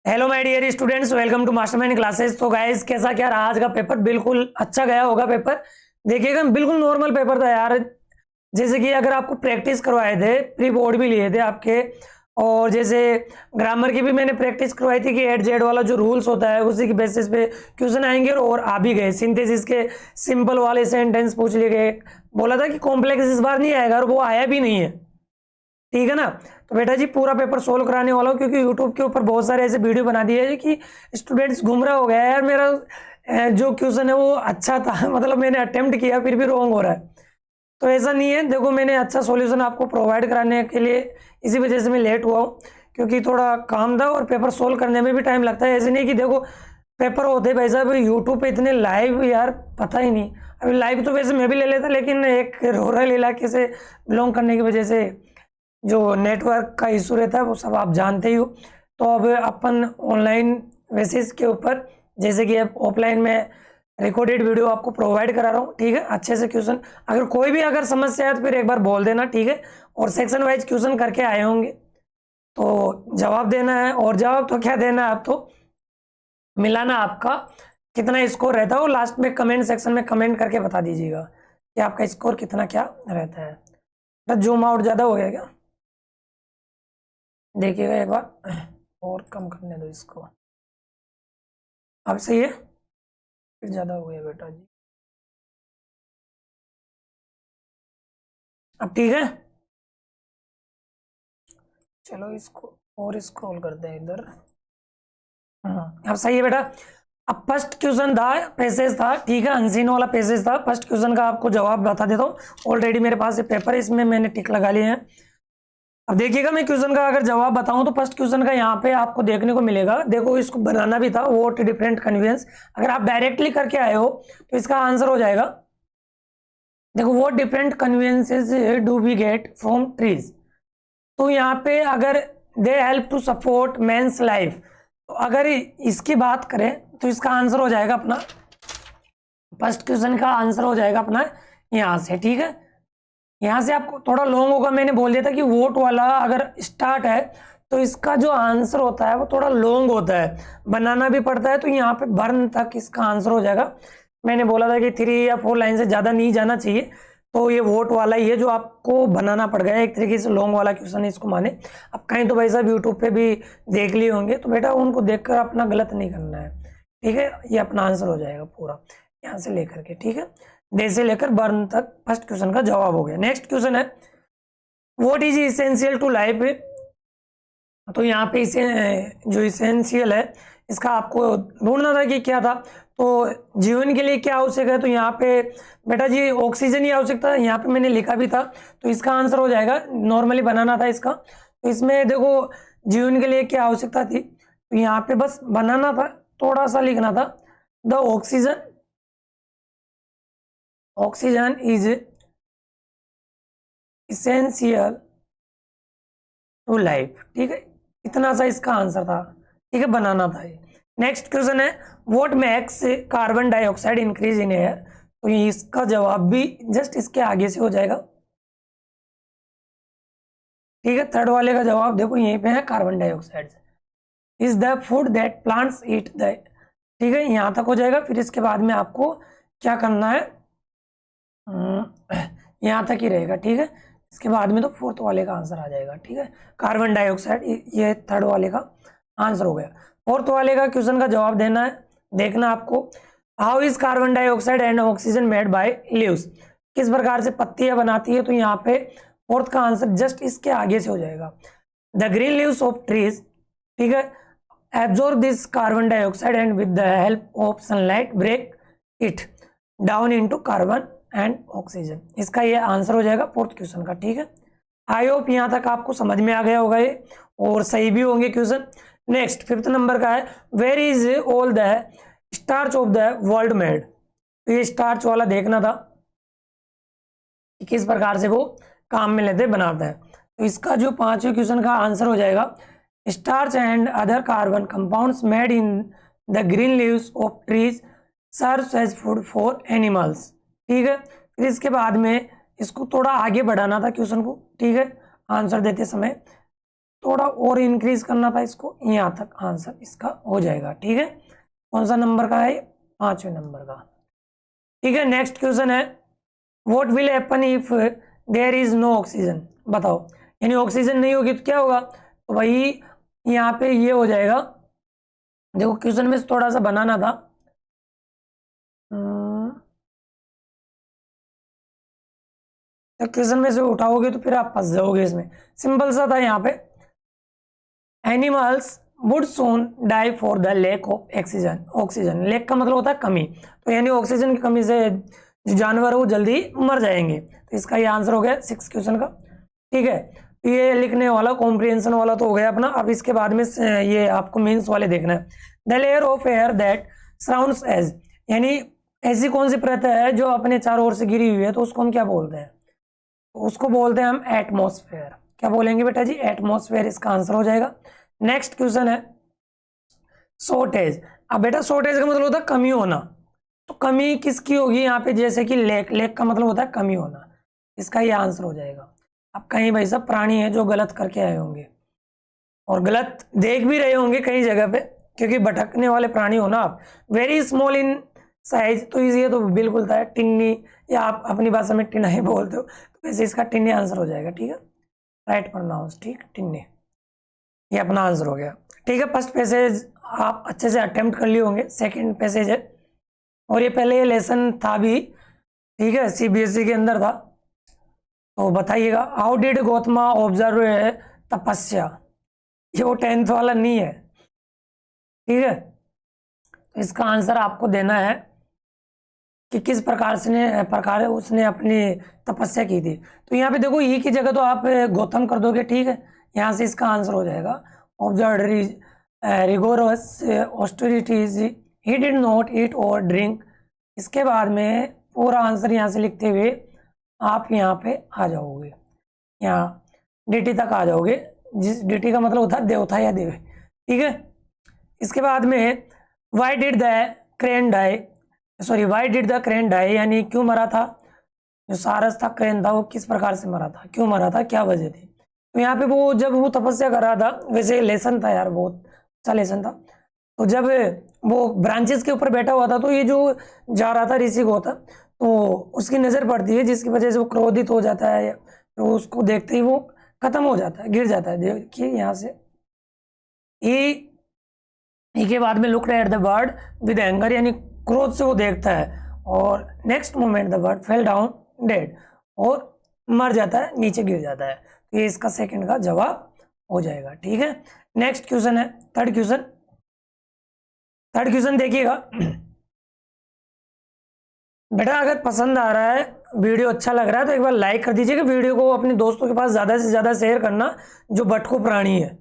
Hello my dear students, welcome to Mastermind Classes. तो guys, कैसा क्या रहा आज का पेपर? बिल्कुल अच्छा गया होगा पेपर। देखिएगा, बिल्कुल नॉर्मल पेपर था यार। जैसे कि अगर आपको प्रैक्टिस करवाए थे, प्री बोर्ड भी लिए थे आपके, और जैसे ग्रामर की भी मैंने प्रैक्टिस करवाई थी कि एट जेड वाला जो रूल्स होता है उसी के बेसिस पे क्वेश्चन आएंगे, और आ भी गए। सिंथेसिस के सिंपल वाले सेंटेंस पूछ लिए गए। बोला था कि कॉम्प्लेक्स इस बार नहीं आएगा, और वो आया भी नहीं है। ठीक है ना? तो बेटा जी, पूरा पेपर सोल्व कराने वाला हूँ, क्योंकि यूट्यूब के ऊपर बहुत सारे ऐसे वीडियो बना दिए हैं कि स्टूडेंट्स गुमराह हो गया यार। मेरा जो क्वेश्चन है वो अच्छा था मतलब मैंने अटेम्प्ट किया फिर भी रॉन्ग हो रहा है। तो ऐसा नहीं है। देखो, मैंने अच्छा सॉल्यूशन आपको प्रोवाइड कराने के लिए इसी वजह से मैं लेट हुआ हूँ, क्योंकि थोड़ा काम था और पेपर सोल्व करने में भी टाइम लगता है। ऐसे नहीं कि देखो पेपर होते भाई साहब यूट्यूब पे इतने लाइव, यार पता ही नहीं। अभी लाइव तो वैसे मैं भी ले लेता, लेकिन एक रूरल इलाके से बिलोंग करने की वजह से जो नेटवर्क का इशू रहता है वो सब आप जानते ही हो। तो अब अपन ऑनलाइन बेसिस के ऊपर, जैसे कि अब ऑफलाइन में रिकॉर्डेड वीडियो आपको प्रोवाइड करा रहा हूँ। ठीक है, अच्छे से क्वेश्चन, अगर कोई भी अगर समस्या है तो फिर एक बार बोल देना। ठीक है, और सेक्शन वाइज क्वेश्चन करके आए होंगे तो जवाब देना है। और जवाब तो क्या देना है, आप तो मिलाना आपका कितना स्कोर रहता है, और लास्ट में कमेंट सेक्शन में कमेंट करके बता दीजिएगा कि आपका स्कोर कितना क्या रहता है। तो जूम आउट ज़्यादा हो गया क्या? देखिएगा एक बार, और कम करने दो इसको। अब सही है? फिर ज़्यादा हो गया बेटा जी। अब ठीक है, चलो इसको और स्क्रॉल करते हैं इधर। अब सही है बेटा। अब फर्स्ट क्वेश्चन था, पैसेज था। ठीक है, अनसीन वाला पैसेज था। फर्स्ट क्वेश्चन का आपको जवाब बता देता हूँ। ऑलरेडी मेरे पास ये पेपर है, इसमें मैंने टिक लगा लिए हैं। अब देखिएगा, मैं क्वेश्चन का अगर जवाब बताऊं तो फर्स्ट क्वेश्चन का यहाँ पे आपको देखने को मिलेगा। देखो, इसको बनाना भी था, वोट डिफरेंट कन्वीनियंस। अगर आप डायरेक्टली करके आए हो तो इसका आंसर हो जाएगा, देखो, what different conveniences do we get from trees. तो यहाँ पे अगर they help to support men's life, तो अगर इसकी बात करें तो इसका आंसर हो जाएगा अपना, फर्स्ट क्वेश्चन का आंसर हो जाएगा अपना यहाँ से। ठीक है, यहाँ से आपको थोड़ा लॉन्ग होगा, मैंने बोल दिया था कि वोट वाला अगर स्टार्ट है तो इसका जो आंसर होता है वो थोड़ा लॉन्ग होता है, बनाना भी पड़ता है। तो यहाँ पे बर्न तक इसका आंसर हो जाएगा। मैंने बोला था कि 3 या 4 लाइन से ज़्यादा नहीं जाना चाहिए, तो ये वोट वाला ही है जो आपको बनाना पड़ गया, एक तरीके से लॉन्ग वाला क्वेश्चन इसको माने। अब कहीं तो भाई साहब यूट्यूब पे भी देख लिए होंगे, तो बेटा उनको देखकर अपना गलत नहीं करना है। ठीक है, ये अपना आंसर हो जाएगा पूरा यहाँ से लेकर के। ठीक है, दे से लेकर बर्न तक फर्स्ट क्वेश्चन का जवाब हो गया। नेक्स्ट क्वेश्चन है, what is essential to life. तो यहाँ पे इसे जो इसेंशियल है इसका आपको ढूंढना था कि क्या था। तो जीवन के लिए क्या आवश्यक है, तो यहाँ पे बेटा जी ऑक्सीजन ही आवश्यक था। यहाँ पे मैंने लिखा भी था, तो इसका आंसर हो जाएगा। नॉर्मली बनाना था इसका, तो इसमें देखो जीवन के लिए क्या आवश्यकता थी, तो यहाँ पे बस बनाना था, थोड़ा सा लिखना था, the oxygen, oxygen is essential to life. ठीक है, इतना सा इसका आंसर था। ठीक है, बनाना था ये। नेक्स्ट क्वेश्चन है, what max carbon dioxide increase in air. तो ये इसका जवाब भी जस्ट इसके आगे से हो जाएगा। ठीक है, थर्ड वाले का जवाब देखो यहीं पे है, carbon dioxide is the food that plants eat the. ठीक है, यहाँ तक हो जाएगा। फिर इसके बाद में आपको क्या करना है, यहाँ तक ही रहेगा। ठीक है, इसके बाद में तो फोर्थ वाले का आंसर आ जाएगा। ठीक है, कार्बन डाइऑक्साइड, ये थर्ड वाले का आंसर हो गया। फोर्थ वाले का क्वेश्चन का जवाब देना है, देखना आपको, how is carbon dioxide and oxygen made by leaves. किस प्रकार से पत्तियां बनाती है, तो यहाँ पे फोर्थ का आंसर जस्ट इसके आगे से हो जाएगा, the green leaves of trees. ठीक है, absorb this carbon dioxide and with the help of sunlight break it down into carbon and oxygen. इसका ये आंसर हो जाएगा फोर्थ क्वेश्चन का। ठीक है, आई होप यहाँ तक आपको समझ में आ गया होगा ये, और सही भी होंगे क्वेश्चन। नेक्स्ट फिफ्थ नंबर का है, where is all the starch of the world made. तो ये स्टार्च वाला देखना था कि किस प्रकार से वो काम में लेते बनाता है। तो इसका जो पांचवें क्वेश्चन का आंसर हो जाएगा, starch and other carbon compounds made in the green leaves of trees serves as food for animals. ठीक है, फिर इसके बाद में इसको थोड़ा आगे बढ़ाना था क्वेश्चन को। ठीक है, आंसर देते समय थोड़ा और इंक्रीज करना था इसको, यहाँ तक आंसर इसका हो जाएगा। ठीक है, कौन सा नंबर का है? 5वें नंबर का। ठीक है, नेक्स्ट क्वेश्चन है, what will happen if there is no oxygen? बताओ, यानी ऑक्सीजन नहीं होगी तो क्या होगा? तो भाई यहाँ पे ये हो जाएगा, देखो क्वेश्चन में थोड़ा सा बनाना था। तो क्वेश्चन में से उठाओगे तो फिर आप फंस जाओगे इसमें। सिंपल सा था यहाँ पे, animals would soon die for the lack of oxygen. Oxygen, lack का मतलब होता है कमी, तो यानी ऑक्सीजन की कमी से जो जानवर है वो जल्दी मर जाएंगे। तो इसका ये आंसर हो गया 6 क्वेश्चन का। ठीक है, तो ये लिखने वाला कॉम्प्रिहेंशन वाला तो हो गया अपना। अब इसके बाद में ये आपको मीन्स वाले देखना है। The layer of air that surrounds us, यानी ऐसी कौन सी परत है जो अपने चारों ओर से घिरी हुई है, तो उसको हम क्या बोलते हैं? तो उसको बोलते हैं हम एटमॉस्फेयर। क्या बोलेंगे बेटा जी? एटमॉस्फेयर इसका आंसर हो जाएगा। नेक्स्ट क्वेश्चन है शॉर्टेज। अब बेटा शॉर्टेज का मतलब होता है कमी होना, तो कमी किसकी होगी यहाँ पे? जैसे कि लेक, लेक का मतलब होता है कमी होना, इसका ये आंसर हो जाएगा। अब कहीं भाई सब प्राणी है जो गलत करके आए होंगे और गलत देख भी रहे होंगे कई जगह पे, क्योंकि भटकने वाले प्राणी हो ना आप। वेरी स्मॉल इन साइज, तो ये तो बिल्कुल था टिन्नी, या आप अपनी भाषा में टिन्ना ही बोलते हो, तो वैसे इसका टिन्नी आंसर हो जाएगा। ठीक है, राइट प्रोनाउंस, ठीक, टिन्नी, ये अपना आंसर हो गया। ठीक है, फर्स्ट पैसेज आप अच्छे से अटेम्प्ट कर लिए होंगे। सेकंड पैसेज है, और ये पहले ये लेसन था भी, ठीक है, सीबीएसई के अंदर था। तो बताइएगा, हाउ डिड गौतमा ऑब्जर्व तपस्या? ये वो 10th वाला नहीं है। ठीक है, तो इसका आंसर आपको देना है कि किस प्रकार उसने अपनी तपस्या की थी। तो यहाँ पे देखो ई की जगह तो आप गौतम कर दोगे। ठीक है, यहाँ से इसका आंसर हो जाएगा observe rigorous austerities, he did not eat और ड्रिंक। इसके बाद में पूरा आंसर यहाँ से लिखते हुए आप यहाँ पे आ जाओगे, यहाँ डीटी तक आ जाओगे, जिस डीटी का मतलब होता है देवता या देव। ठीक है, इसके बाद में why did the crane die, sorry why did the crane die, यानी क्यों मरा था? जो सारस था, क्रेन था, वो किस प्रकार से मरा था, क्यों मरा था, क्या वजह थी? तो यहाँ पे वो जब वो तपस्या कर रहा था, वैसे लेसन था यार, बहुत अच्छा लेसन था। तो जब वो ब्रांचेस के ऊपर बैठा हुआ था, तो ये जो जा रहा था ऋषि गौतम, तो उसकी नज़र पड़ती है, जिसकी वजह से वो क्रोधित हो जाता है, तो उसको देखते ही वो खत्म हो जाता है, गिर जाता है। देखिए यहाँ से ई के बाद में looked at the bird with anger, यानी क्रोध से वो देखता है, और next moment the bird fell down dead, और मर जाता है, नीचे गिर जाता है। तो ये इसका सेकंड का जवाब हो जाएगा। ठीक है, नेक्स्ट क्वेश्चन है थर्ड क्वेश्चन। थर्ड क्वेश्चन देखिएगा बेटा, अगर पसंद आ रहा है, वीडियो अच्छा लग रहा है, तो एक बार लाइक कर दीजिएगा। वीडियो को अपने दोस्तों के पास ज़्यादा से ज़्यादा शेयर करना, जो भटको प्राणी है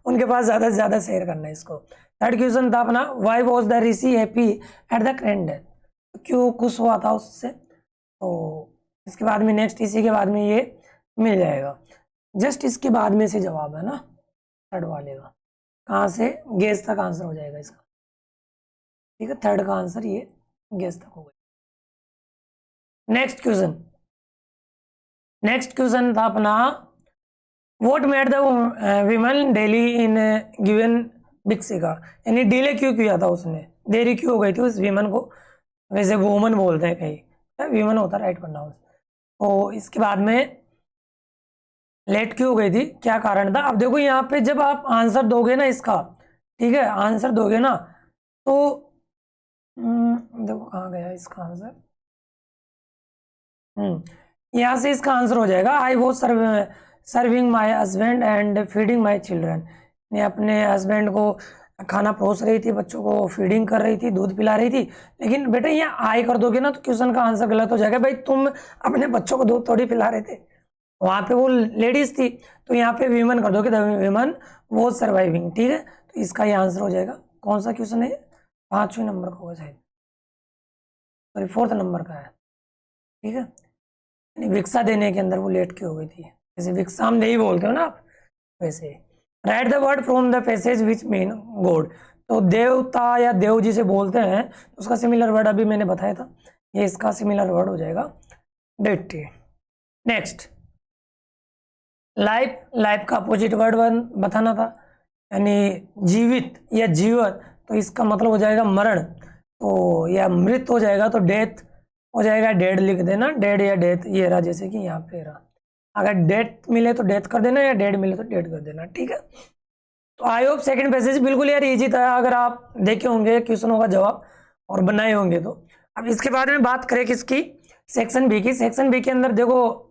उनके पास ज़्यादा से ज़्यादा शेयर करना है इसको। थर्ड क्वेश्चन था अपना, why was the Rishi happy at the crane death? क्यों खुश हुआ था उससे? तो इसके बाद में नेक्स्ट इसी के बाद में ये मिल जाएगा, जस्ट इसके बाद में से जवाब है ना थर्ड वाले का। कहाँ से? गेस तक आंसर हो जाएगा इसका। ठीक है, थर्ड का आंसर ये गेस तक हो गया। नेक्स्ट क्वेश्चन था अपना, what made the women delay in given बिक्सिका, यानी डिले क्यों किया था उसने, देरी क्यों हो गई थी उस विमन को? वैसे वुमन बोलते हैं कहीं, विमन होता है राइट प्रोनाउंस। तो इसके बाद में लेट क्यों हो गई थी, क्या कारण था? अब देखो यहाँ पे जब आप आंसर दोगे ना इसका, ठीक है, आंसर दोगे ना, तो देखो कहाँ गया इसका आंसर, यहाँ से इसका आंसर हो जाएगा, I was serving my husband and feeding my children. मैं अपने हस्बैंड को खाना परोस रही थी, बच्चों को फीडिंग कर रही थी, दूध पिला रही थी। लेकिन बेटा यहाँ आई कर दोगे ना तो क्वेश्चन का आंसर गलत हो जाएगा। भाई तुम अपने बच्चों को दूध थोड़ी पिला रहे थे, वहाँ पे वो लेडीज थी, तो यहाँ पे वीमन कर दोगे, द वीमन वो सर्वाइविंग। ठीक है, तो इसका ये आंसर हो जाएगा। कौन सा क्वेश्चन है? 5वें नंबर का होगा शायद, सॉरी 4th नंबर का है। ठीक है, यानी भिक्षा देने के अंदर वो लेट क्यों हो गई थी, जैसे भिक्षा हम नहीं बोलते हो ना आप, वैसे। Right the word from the passage which mean God, तो देवता या देव जिसे बोलते हैं, तो उसका सिमिलर वर्ड अभी मैंने बताया था, ये इसका सिमिलर वर्ड हो जाएगा डेटी। नेक्स्ट लाइफ, लाइफ का अपोजिट वर्ड बताना था, यानी जीवित या जीवत, तो इसका मतलब हो जाएगा मरण, तो या मृत हो जाएगा तो डेथ हो जाएगा, डेड लिख देना, डेड या डेथ, ये रहा, जैसे कि यहाँ पे रहा। अगर डेथ मिले तो डेथ कर देना, या डेड मिले तो डेड कर देना, ठीक है। तो आई होप सेकंड पैसेज बिल्कुल यार इजी था, अगर आप देखे होंगे क्वेश्चनों का जवाब और बनाए होंगे तो। अब इसके बाद में बात करें किसकी, सेक्शन बी की। सेक्शन बी के अंदर देखो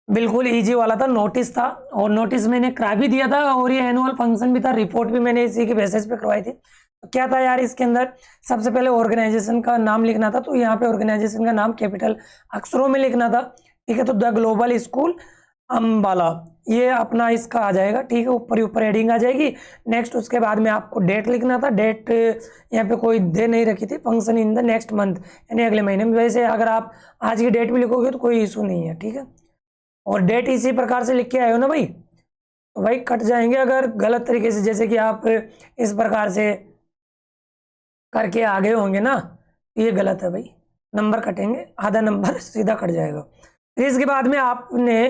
बिल्कुल इजी वाला था, नोटिस था, और नोटिस मैंने करा भी दिया था, और ये एनुअल फंक्शन भी था, रिपोर्ट भी मैंने इसी के बेसिस पे करवाई थी। तो क्या था यार इसके अंदर, सबसे पहले ऑर्गेनाइजेशन का नाम लिखना था, तो यहाँ पे ऑर्गेनाइजेशन का नाम कैपिटल अक्षरों में लिखना था, ठीक है। तो द ग्लोबल स्कूल अम्बाला, ये अपना इसका आ जाएगा, ठीक है, ऊपर ही ऊपर हेडिंग आ जाएगी। नेक्स्ट उसके बाद में आपको डेट लिखना था, डेट यहाँ पे कोई दे नहीं रखी थी, function in the next month, यानी अगले महीने में। वैसे अगर आप आज की डेट भी लिखोगे तो कोई इशू नहीं है, ठीक है। और डेट इसी प्रकार से लिख के आए हो ना भाई, तो भाई कट जाएंगे अगर गलत तरीके से, जैसे कि आप इस प्रकार से करके आगे होंगे ना, ये गलत है भाई, नंबर कटेंगे, आधा नंबर सीधा कट जाएगा। फिर इसके बाद में आपने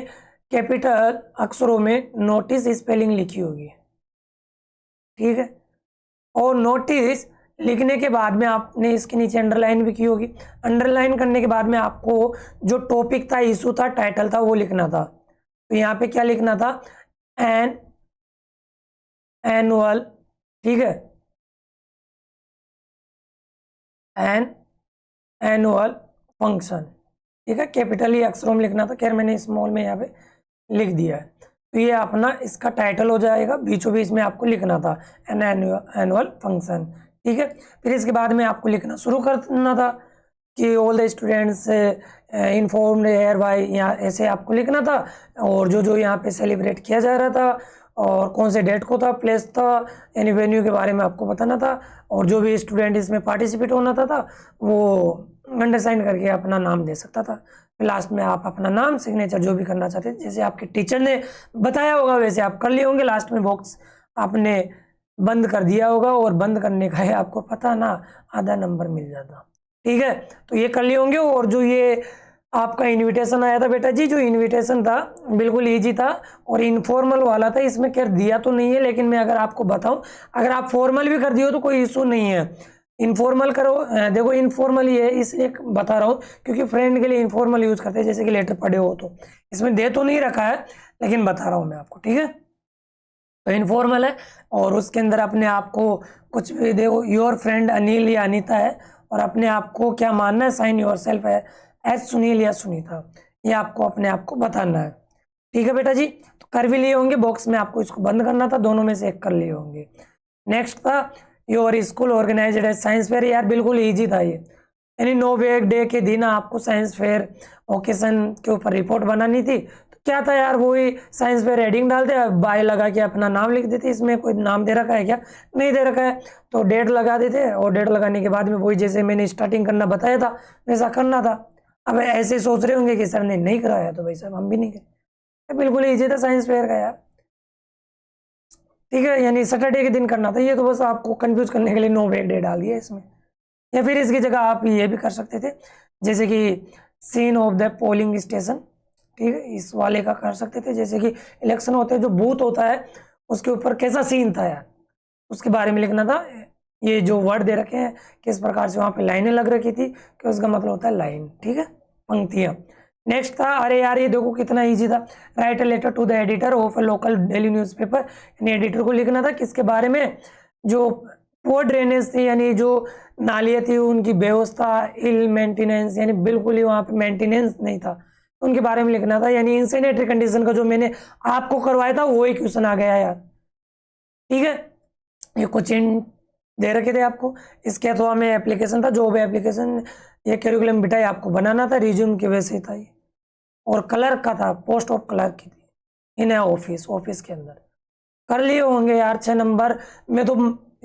कैपिटल अक्षरों में नोटिस स्पेलिंग लिखी होगी, ठीक है। और नोटिस लिखने के बाद में आपने इसके नीचे अंडरलाइन भी की होगी। अंडरलाइन करने के बाद में आपको जो टॉपिक था, इशू था, टाइटल था, वो लिखना था। तो यहाँ पे क्या लिखना था, एनुअल, ठीक है, एनुअल फंक्शन, ठीक है, कैपिटल ही अक्षरों में लिखना था, खैर मैंने स्मॉल में यहाँ पे लिख दिया है। तो ये अपना इसका टाइटल हो जाएगा, बीचों बीच में आपको लिखना था एनुअल फंक्शन, ठीक है। फिर इसके बाद में आपको लिखना शुरू करना था कि all the students informed hereby, यहाँ ऐसे आपको लिखना था, और जो जो यहाँ पे सेलिब्रेट किया जा रहा था, और कौन से डेट को था, प्लेस था, यानी वेन्यू के बारे में आपको बताना था, और जो भी स्टूडेंट इसमें पार्टिसिपेट होना था वो अंडरसाइन करके अपना नाम दे सकता था। फिर लास्ट में आप अपना नाम, सिग्नेचर जो भी करना चाहते थे, जैसे आपके टीचर ने बताया होगा वैसे आप कर लिए होंगे। लास्ट में बॉक्स आपने बंद कर दिया होगा, और बंद करने का है आपको पता ना, आधा नंबर मिल जाता, ठीक है। तो ये कर लिए होंगे। और जो ये आपका इनविटेशन आया था बेटा जी, जो इनविटेशन था बिल्कुल इजी था और इनफॉर्मल वाला था, इसमें क्या दिया तो नहीं है, लेकिन मैं अगर आपको बताऊं, अगर आप फॉर्मल भी कर दियो तो कोई इशू नहीं है, इनफॉर्मल करो। देखो इनफॉर्मल ये है इसलिए बता रहा हूँ क्योंकि फ्रेंड के लिए इनफॉर्मल यूज करते हैं, जैसे कि लेटर पढ़े हो, तो इसमें दे तो नहीं रखा है लेकिन बता रहा हूँ मैं आपको, ठीक है। तो इनफॉर्मल है, और उसके अंदर अपने आप को कुछ भी देखो, योर फ्रेंड अनिल या अनीता है, और अपने आप को क्या मानना है, साइन योर सेल्फ है एज सुनील या सुनीता, ये आपको अपने आप को बताना है, ठीक है बेटा जी। तो कर भी लिए होंगे, बॉक्स में आपको इसको बंद करना था, दोनों में से एक कर लिए होंगे। नेक्स्ट था your school organised a science fair, यार बिल्कुल ईजी था ये, यानी नो वेक डे के दिन आपको साइंस फेयर ओकेजन के ऊपर रिपोर्ट बनानी थी। तो क्या था यार, वही साइंस फेयर हेडिंग डालते, बाय लगा के अपना नाम लिख देते, इसमें कोई नाम दे रखा है क्या, नहीं दे रखा है, तो डेट लगा देते, और डेट लगाने के बाद में वही जैसे मैंने स्टार्टिंग करना बताया था वैसा करना था। अब ऐसे सोच रहे होंगे कि सर ने नहीं कराया, तो भाई साहब हम भी नहीं करें, बिल्कुल ईजी था साइंस फेयर का यार, ठीक है, यानी सैटरडे के दिन करना था। ये तो बस आपको कंफ्यूज करने के लिए नो वेक डे डाल दिया इसमें, या फिर इसकी जगह आप ये भी कर सकते थे, जैसे कि scene of the polling station, ठीक है, इस वाले का कर सकते थे, जैसे कि इलेक्शन होते हैं जो बूथ होता है उसके ऊपर कैसा सीन था यार, उसके बारे में लिखना था। ये जो वर्ड दे रखे हैं किस प्रकार से वहाँ पे लाइनें लग रखी थी, कि उसका मतलब होता है लाइन, ठीक है, पंक्तियाँ। नेक्स्ट था, अरे यार ये देखो कितना इजी था, write a letter to the editor of a local daily newspaper, यानी एडिटर को लिखना था किसके बारे में, जो पुअर ड्रेनेज थी, यानी जो नालियाँ थी उनकी व्यवस्था, इल मेंटेनेंस, यानी बिल्कुल ही वहाँ पे मेंटेनेंस नहीं था, उनके बारे में लिखना था। यानी इंसेनेटरी कंडीशन का जो मैंने आपको करवाया था वही क्वेश्चन आ गया यार, ठीक है। ये कुछ दे रखे थे आपको, इसके अथवा में एप्लीकेशन था, जो भी एप्लीकेशन ये करिकुलम बिटाई आपको बनाना था, रिज्यूम के वैसे था ये, और क्लर्क का था, पोस्ट ऑफ क्लर्क की थी इन ऑफिस के अंदर। कर लिए होंगे यार 6 नंबर। मैं तो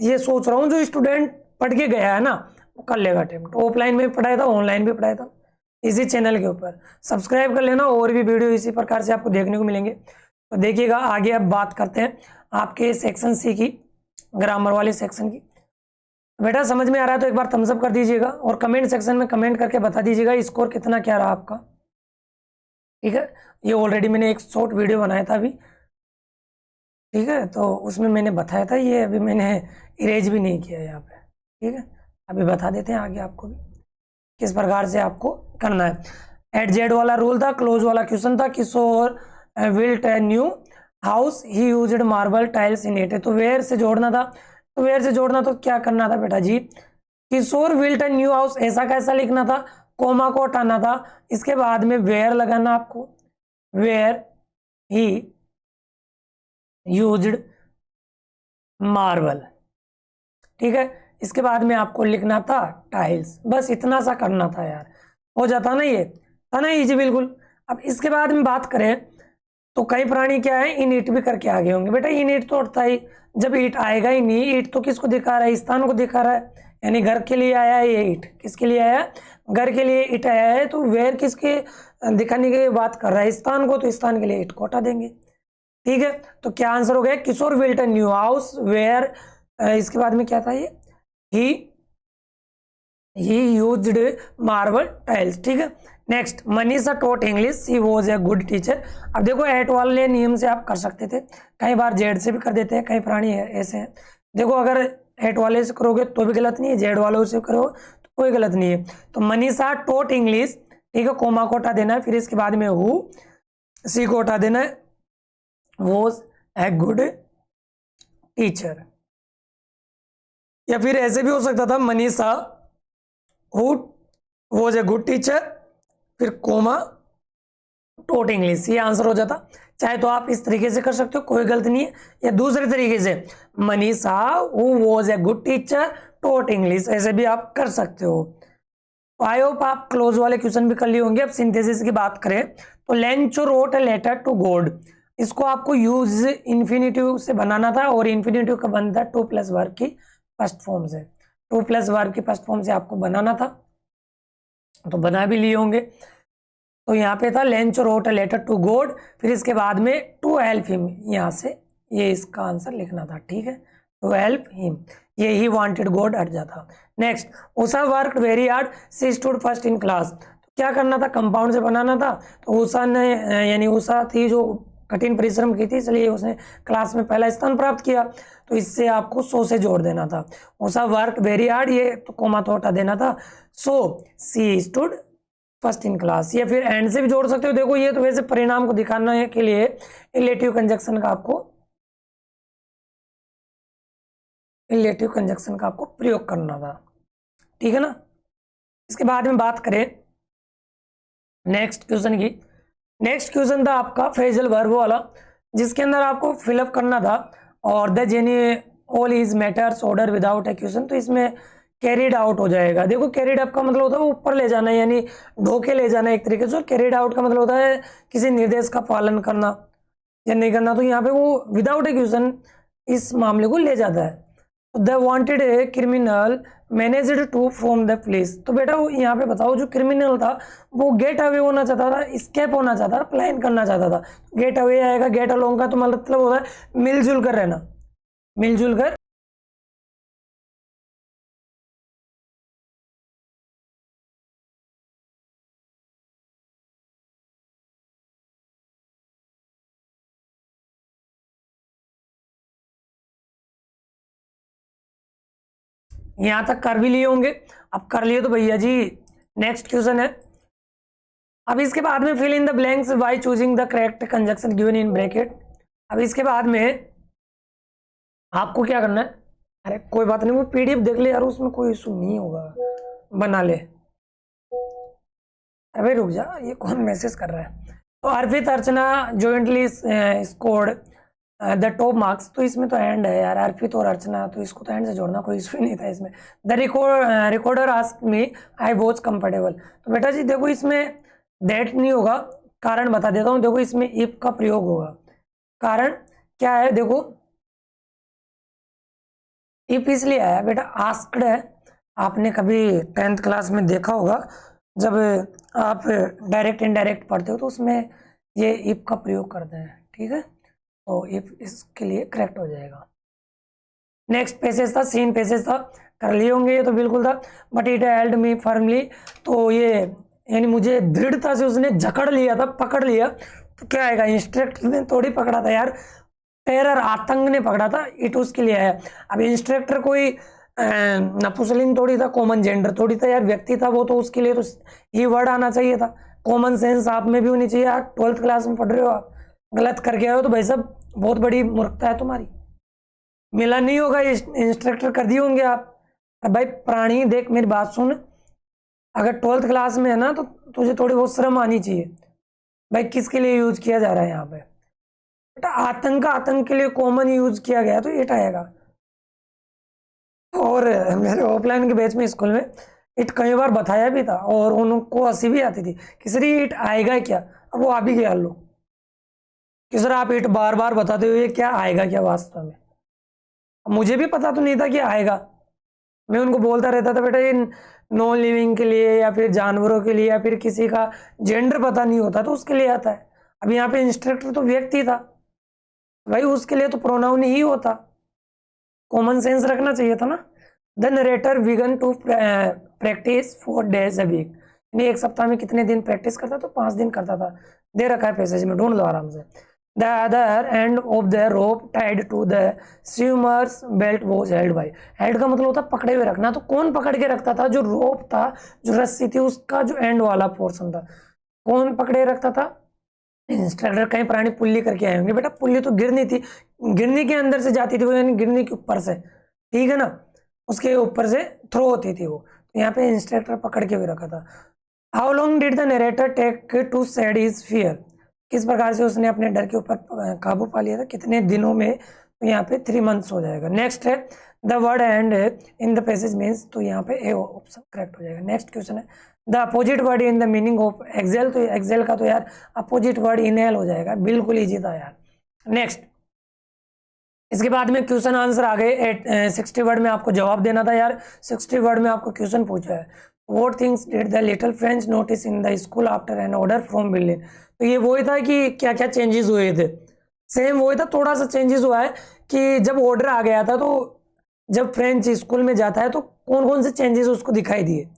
ये सोच रहा हूँ जो स्टूडेंट पढ़ के गया है ना वो कर लेगा अटेम्प्ट, ऑफलाइन में भी पढ़ाया था, ऑनलाइन भी पढ़ाया था, इसी चैनल के ऊपर सब्सक्राइब कर लेना, और भी वीडियो इसी प्रकार से आपको देखने को मिलेंगे। तो देखिएगा आगे अब बात करते हैं आपके सेक्शन सी की, ग्रामर वाले सेक्शन की। बेटा समझ में आ रहा है तो एक बार थम्स अप कर दीजिएगा, और कमेंट सेक्शन में कमेंट करके बता दीजिएगा स्कोर कितना क्या रहा आपका। ठीक है, ये ऑलरेडी मैंने एक शॉर्ट वीडियो बनाया था अभी, ठीक है, तो उसमें मैंने बताया था, ये अभी मैंने इरेज भी नहीं किया यहाँ पे, ठीक है। अभी बता देते हैं आगे आपको भी किस प्रकार से आपको करना है। एट जेड वाला रूल था, क्लोज वाला क्वेश्चन था, Kishore built a new house he used marble tiles in it. तो वेयर से जोड़ना था, तो वेयर से जोड़ना तो क्या करना था बेटा जी, किशोर बिल्ट ए न्यू हाउस ऐसा कैसा लिखना था, कोमा को हटाना था, इसके बाद में वेयर लगाना आपको, वेयर ही यूज्ड मार्बल, ठीक है। इसके बाद में आपको लिखना था टाइल्स, बस इतना सा करना था यार, हो जाता ना, ये था ना इजी बिल्कुल। अब इसके बाद में बात करें तो कई प्राणी क्या है, इन ईट भी करके आगे होंगे बेटा, इन ईट तो उठता ही, जब ईट आएगा ही नहीं, ईट तो किसको दिखा रहा है, स्थान को दिखा रहा है, यानी घर के लिए आया है ये ईट, किसके लिए आया, घर के लिए ईट आया है, तो वेयर किसके दिखाने की बात कर रहा है, स्थान को, तो स्थान के लिए ईट को हटा देंगे, ठीक है। तो क्या आंसर हो गया, Kishore built a new house where, इसके बाद में क्या था ये, ही यूज्ड मार्बल टाइल्स, ठीक है। Next, Manisha taught English, he was a good teacher. अब देखो एट वाले नियम से आप कर सकते थे, कई बार जेड से भी कर देते हैं, कई प्राणी है ऐसे हैं। देखो अगर एट वाले से करोगे तो भी गलत नहीं है, जेड वालों से करो तो कोई गलत नहीं है। तो मनीषा टॉट इंग्लिश, ठीक है, कोमा को हटा देना है, फिर इसके बाद में हु, सी को हटा देना है, वॉज ए गुड टीचर। या फिर ऐसे भी हो सकता था, Manisha who was a good teacher, फिर कोमा टॉट इंग्लिश, ये आंसर हो जाता। चाहे तो आप इस तरीके से कर सकते हो, कोई गलत नहीं है, या दूसरे तरीके से Manisha who was a good teacher taught English, ऐसे भी आप कर सकते हो। तो आई होप आप क्लोज वाले क्वेश्चन भी कर लिए होंगे। अब सिंथेसिस की बात करें तो Lencho wrote a letter to God, इसको आपको यूज इन्फिनेटिव से बनाना था, और इन्फिनेटिव का बनता है टू प्लस वर्ब की फर्स्ट फॉर्म से, टू प्लस वर्ब की फर्स्ट फॉर्म से आपको बनाना था, तो बना भी लिए होंगे। तो यहाँ पे था Lencho wrote a letter to God, फिर इसके बाद में टू हेल्प हिम, यहाँ से ये इसका आंसर लिखना था, ठीक है, टू हेल्प हिम, ये ही वांटेड गॉड हट जाता। Next, Usha work very hard, C stood first in class, तो क्या करना था, कंपाउंड से बनाना था, तो उषा ने यानी उषा थी जो कठिन परिश्रम की थी, इसलिए उसने क्लास में पहला स्थान प्राप्त किया, तो इससे आपको सो से जोड़ देना था। उषा वर्क वेरी हार्ड, ये तो कोमा तो हटा देना था, so she stood first in class, या फिर एंड से भी जोड़ सकते हो। देखो ये तो वैसे परिणाम को दिखाने के लिए रिलेटिव कंजक्शन का आपको प्रयोग करना था, ठीक है ना। इसके बाद में बात करें नेक्स्ट क्वेश्चन की, नेक्स्ट क्वेश्चन था आपका फ्रेजल वर्ब वाला, जिसके अंदर आपको फिलअप करना था, और the jenny all is matters order without A question, तो इसमें कैरिड आउट हो जाएगा। देखो कैरिड अप का मतलब होता है ऊपर ले जाना, यानी ढोके ले जाना एक तरीके से, कैरिड आउट का मतलब होता है किसी निर्देश का पालन करना या नहीं करना, तो यहाँ पे वो विदाउट ए क्वेश्चन इस मामले को ले जाता है। The wanted a criminal managed to from the police, तो बेटा वो यहाँ पे बताओ जो क्रिमिनल था वो गेट अवे होना चाहता था, स्केप होना चाहता था, प्लान करना चाहता था, गेट अवे आएगा, गेट अलोंग का तो मतलब होता है मिलजुल कर रहना, मिलजुल कर। यहां तक कर भी लिए होंगे, अब कर लिए तो भैया जी नेक्स्ट क्वेश्चन है। अब इसके बाद में fill in the blanks by choosing the correct conjunction given in bracket. अब इसके बाद में आपको क्या करना है, अरे कोई बात नहीं, वो पीडीएफ देख ले यार, उसमें कोई इशू नहीं होगा, बना ले। अरे रुक जा, ये कौन मैसेज कर रहा है। तो Arpit Archana jointly scored the top marks, तो इसमें तो एंड है यार, अर्पित और अर्चना, तो इसको तो एंड से जोड़ना, कोई इशू नहीं था इसमें। The recorder asked me I was comfortable, तो बेटा जी देखो इसमें दैट नहीं होगा, कारण बता देता हूँ। देखो इसमें इफ का प्रयोग होगा, कारण क्या है, देखो इफ इसलिए आया बेटा, आस्क्ड है, आपने कभी 10th क्लास में देखा होगा, जब आप डायरेक्ट इनडायरेक्ट पढ़ते हो तो उसमें ये इफ का प्रयोग करते हैं, ठीक है, तो इफ इसके लिए करेक्ट हो जाएगा। नेक्स्ट पैसेज था, सीन पैसेज था, कर लिए होंगे ये तो बिल्कुल था। But it held me firmly, तो ये यानी मुझे दृढ़ता से उसने जकड़ लिया था, पकड़ लिया, तो क्या आएगा, इंस्ट्रक्टर ने थोड़ी पकड़ा था यार, टेरर आतंक ने पकड़ा था, इट उसके लिए आया। अब इंस्ट्रक्टर कोई नपुंसकलिंग थोड़ी था, कॉमन जेंडर थोड़ी था यार, व्यक्ति था वो, तो उसके लिए तो ये वर्ड आना चाहिए था। कॉमन सेंस आप में भी होनी चाहिए यार, 12th क्लास में पढ़ रहे हो आप, गलत करके आए हो तो भाई साहब बहुत बड़ी मूर्खता है तुम्हारी। मिला नहीं होगा, इंस्ट्रक्टर कर दिए होंगे आप। अब भाई प्राणी देख, मेरी बात सुन, अगर 12th क्लास में है ना तो तुझे थोड़ी बहुत शर्म आनी चाहिए। भाई किसके लिए यूज किया जा रहा है यहाँ पे बेटा, आतंक के लिए कॉमन यूज किया गया तो इट आएगा। और मेरे ऑफलाइन के बैच में स्कूल में इट कई बार बताया भी था और उनको हंसी भी आती थी कि सर इट आएगा क्या। अब वो आप ही ख्याल लो कि सर आप इट बार बार बताते हुए क्या आएगा क्या वास्तव में। मुझे भी पता तो नहीं था कि आएगा, मैं उनको बोलता रहता था बेटा ये नॉन लिविंग के लिए या फिर जानवरों के लिए या फिर किसी का जेंडर पता नहीं होता तो उसके लिए आता है। अब यहाँ पे इंस्ट्रक्टर तो व्यक्ति था भाई, उसके लिए तो प्रोनाउन ही होता, कॉमन सेंस रखना चाहिए था ना। The narrator began to practise 4 days a week, यानी एक सप्ताह में कितने दिन प्रैक्टिस करता, तो 5 दिन करता था। दे रखा है पैसेज में, ढूंढ लो आराम से। The other end of the rope tied to the swimmers belt was held by, held का मतलब होता पकड़े हुए रखना, तो कौन पकड़ के रखता था, जो रोप था, जो रस्सी थी, उसका जो एंड वाला पोर्शन था, कौन पकड़े रखता था, इंस्ट्रक्टर। कहीं प्राणी पुल्ली करके आए होंगे बेटा, पुल्ली तो गिरनी थी, गिरनी के अंदर से जाती थी वो, यानी गिरनी के ऊपर से, ठीक है ना, उसके ऊपर से थ्रो होती थी वो, तो यहाँ पे इंस्ट्रक्टर पकड़ के भी रखा था। How long did the narrator take to shed his fear, किस प्रकार से उसने अपने डर के ऊपर काबू पा लिया था, कितने दिनों में, तो यहाँ पे 3 months हो जाएगा। नेक्स्ट है the word end in the passage means, तो यहाँ पे ए ऑप्शन करेक्ट हो जाएगा। नेक्स्ट क्वेश्चन है the opposite word in the meaning of excel, तो एक्सेल का तो यार अपोजिट वर्ड इनहेल हो जाएगा, बिल्कुल ईजी था यार। नेक्स्ट, इसके बाद में क्वेश्चन आंसर आ गए। 60 वर्ड में आपको जवाब देना था यार, 60 वर्ड में आपको क्वेश्चन पूछा है। What things did the little French notice in the school after an order from building, तो ये वही था कि क्या क्या चेंजेस हुए थे, सेम वही था, थोड़ा सा चेंजेस हुआ है कि जब ऑर्डर आ गया था तो जब फ्रेंच स्कूल में जाता है तो कौन कौन से चेंजेस उसको दिखाई दिए।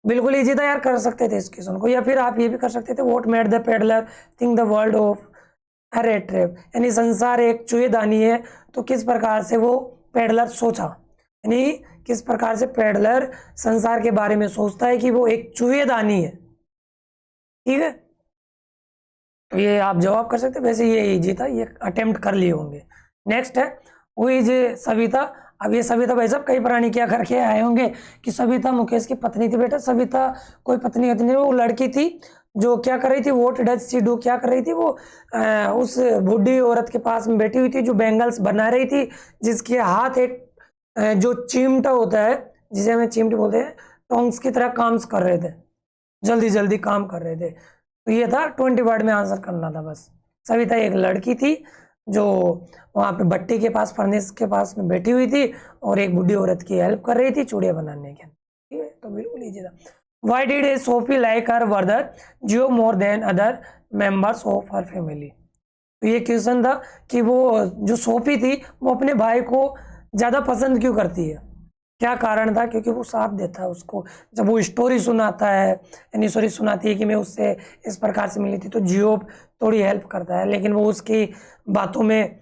बिल्कुल ईजी था यार, कर सकते थे इस क्वेश्चन को। या फिर आप ये भी कर सकते थे, what made the peddler think the world of a rate trap, यानी संसार एक चूहेदानी है, तो किस प्रकार से वो पेडलर सोचा, यानी किस प्रकार से पेडलर संसार के बारे में सोचता है कि वो एक चूहेदानी है, ठीक है। तो ये आप जवाब कर सकते, वैसे ये इजी था, ये अटेम्प्ट कर लिए होंगे। नेक्स्ट है वो इज सविता। अब ये सविता भाई साहब कई प्राणी क्या करके आए होंगे कि सविता मुकेश की पत्नी थी बेटा, सविता कोई पत्नी नहीं, वो लड़की थी जो क्या कर रही थी, वोट डज सी डू, क्या कर रही थी वो, उस बूढ़ी औरत के पास में बैठी हुई थी जो बैंगल्स बना रही थी, जिसके हाथ एक जो चिमटा होता है, जिसे हमें चिमटी बोलते हैं, टोंग्स की तरह काम कर रहे थे, जल्दी जल्दी काम कर रहे थे। तो ये था 20 वर्ड में आंसर करना था बस। सविता एक लड़की थी जो वहाँ पे भट्टी के पास, फर्नेस के पास में बैठी हुई थी और एक बूढ़ी औरत की हेल्प कर रही थी चूड़ियाँ बनाने के, ठीक है। तो बिल्कुल ईजी था। Why did a Sophie like her brother Jio more than other members of her family, तो ये क्वेश्चन था कि वो जो सोफी थी वो अपने भाई को ज़्यादा पसंद क्यों करती है, क्या कारण था, क्योंकि वो साथ देता है उसको। जब वो स्टोरी सुनाता है, यानी स्टोरी सुनाती है कि मैं उससे इस प्रकार से मिली थी, तो जियो थोड़ी हेल्प करता है, लेकिन वो उसकी बातों में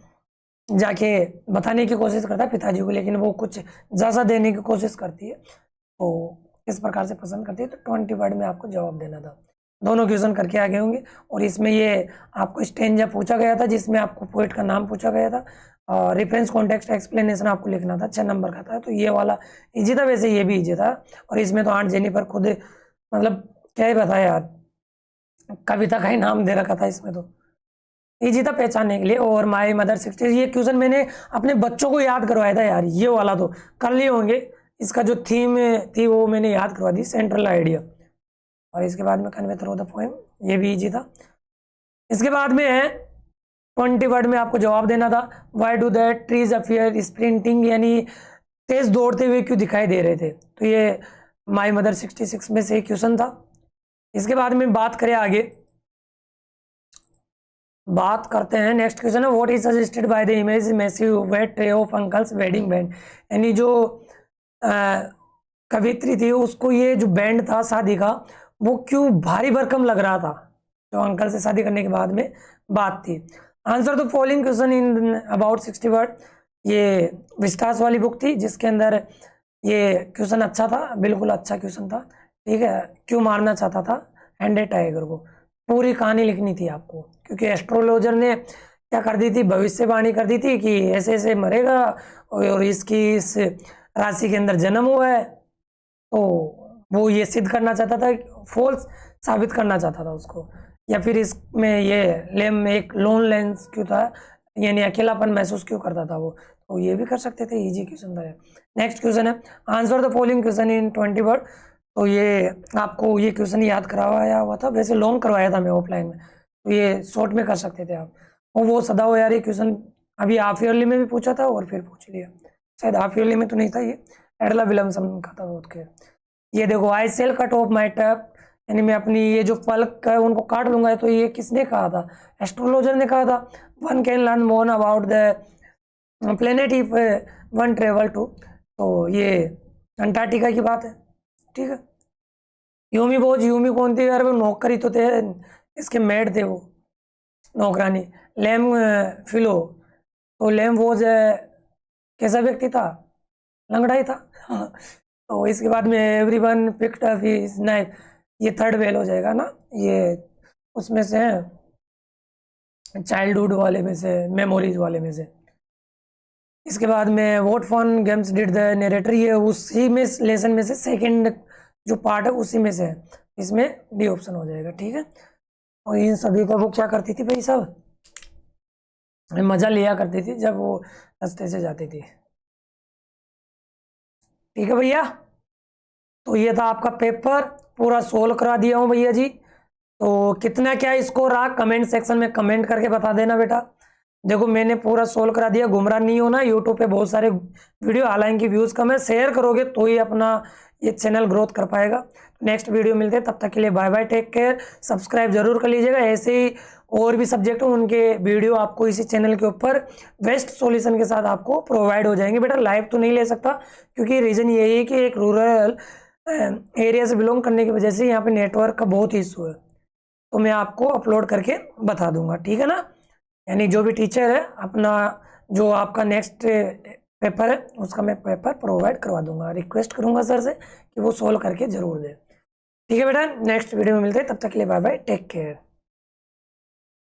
जाके बताने की कोशिश करता है पिताजी को, लेकिन वो कुछ ज़्यादा देने की कोशिश करती है, तो इस प्रकार से पसंद करती है। तो 20 वर्ड में आपको जवाब देना था। दोनों क्वेश्चन करके आगे होंगे, और इसमें ये आपको स्टेंजा पूछा गया था जिसमें आपको पोएट का नाम पूछा गया था, और रेफरेंस कॉन्टेक्स्ट एक्सप्लेनेशन आपको लिखना था, 6 नंबर का था। तो ये वाला इजी था, वैसे ये भी इजी था। और इसमें तो आंट जेनिफर खुद मतलब क्या ही बताया यार, कविता का ही नाम दे रखा था इसमें, तो इजी था पहचानने के लिए। और माई मदर 60, ये क्वेश्चन मैंने अपने बच्चों को याद करवाया था यार, ये वाला तो कर लिए होंगे। इसका जो थीम थी वो मैंने याद करवा दी, सेंट्रल आइडिया। और इसके बाद में कन्वे थ्रू द पोएम, ये भी इजी था। इसके बाद में है 20 वर्ड में आपको जवाब देना था। Why do that trees appear sprinting, यानी तेज दौड़ते हुए क्यों दिखाई दे रहे थे, तो ये माई मदर 66 में से क्वेश्चन था। इसके बाद में बात करें आगे, बात करते हैं नेक्स्ट क्वेश्चन है what is suggested by the image massive weight tray of uncles wedding band, यानी जो कवित्री थी उसको ये जो बैंड था शादी का वो क्यों भारी भरकम लग रहा था, जो अंकल से शादी करने के बाद में बात थी। Answer the following question in about 60 word. ये विस्टास वाली बुक थी जिसके अंदर ये क्वेश्चन अच्छा था, बिल्कुल अच्छा क्वेश्चन था, ठीक है। क्यों मारना चाहता था एंडे टाइगर को, पूरी कहानी लिखनी थी आपको, क्योंकि एस्ट्रोलॉजर ने क्या कर दी थी, भविष्यवाणी कर दी थी कि ऐसे ऐसे मरेगा और इसकी इस राशि के अंदर जन्म हुआ है। तो वो ये सिद्ध करना चाहता था, फॉल्स साबित करना चाहता था उसको। या फिर इसमें ये लेम में एक लोन लेंस क्यों था, यानी अकेलापन महसूस क्यों करता था वो, तो ये भी कर सकते थे। इजी क्वेश्चन था। नेक्स्ट क्वेश्चन है answer the following question in 20 word. तो ये आपको ये क्वेश्चन याद करवाया हुआ था, वैसे लॉन्ग करवाया था मैं ऑफलाइन में, तो ये शॉर्ट में कर सकते थे आप। और वो सदा हो यार, ये क्वेश्चन अभी हाफ ईयरली में भी पूछा था और फिर पूछ लिया, शायद हाफ ईयरली में तो नहीं था, ये एडला विलियमसन का था बहुत के। ये देखो, I sell cut off my tap, यानी मैं अपनी ये जो पलक है उनको काट लूंगा। तो ये किसने कहा था, एस्ट्रोलॉजर ने कहा था। One can learn more about the planet if one travel to, तो ये अंटार्कटिका की बात है, ठीक है। यूमी बोझ, यूमी कौन थी यार, वो नौकरी तो थे, इसके मेड थे वो, नौकरानी। लेम फिलो, तो लेम बोझ कैसा व्यक्ति था, लंगड़ा ही था। तो इसके बाद में everyone picked up his knife, ये थर्ड वेल हो जाएगा ना, ये उसमें से है, चाइल्डहुड वाले में से, मेमोरीज वाले में से। इसके बाद में what fun games did the narrator, ये उसी में लेसन में से सेकंड जो पार्ट है उसी में से है, इसमें डी ऑप्शन हो जाएगा, ठीक है। और इन सभी का वो क्या करती थी भाई, सब मजा लिया करती थी जब वो रास्ते से जाती थी, ठीक है भैया। तो ये था आपका पेपर, पूरा सोल्व करा दिया हूँ भैया जी। तो कितना क्या स्कोर रहा कमेंट सेक्शन में कमेंट करके बता देना बेटा। देखो मैंने पूरा सोल्व करा दिया, गुमराह नहीं होना। यूट्यूब पे बहुत सारे वीडियो, हालांकि व्यूज कम है, शेयर करोगे तो ही अपना ये चैनल ग्रोथ कर पाएगा। नेक्स्ट वीडियो मिलते हैं, तब तक के लिए bye bye, take care. Subscribe जरूर कर लीजिएगा, ऐसे ही और भी सब्जेक्ट हो उनके वीडियो आपको इसी चैनल के ऊपर बेस्ट सॉल्यूशन के साथ आपको प्रोवाइड हो जाएंगे। बेटा लाइव तो नहीं ले सकता, क्योंकि रीज़न यही है कि एक रूरल एरिया से बिलोंग करने की वजह से यहाँ पे नेटवर्क का बहुत इशू है। तो मैं आपको अपलोड करके बता दूंगा, ठीक है ना। यानी जो भी टीचर है अपना, जो आपका नेक्स्ट पेपर है उसका मैं पेपर प्रोवाइड करवा दूंगा। रिक्वेस्ट करूंगा सर से कि वो सोल्व करके जरूर दे, ठीक है बेटा। नेक्स्ट वीडियो में मिलते हैं, तब तक के लिए बाय बाय, टेक केयर।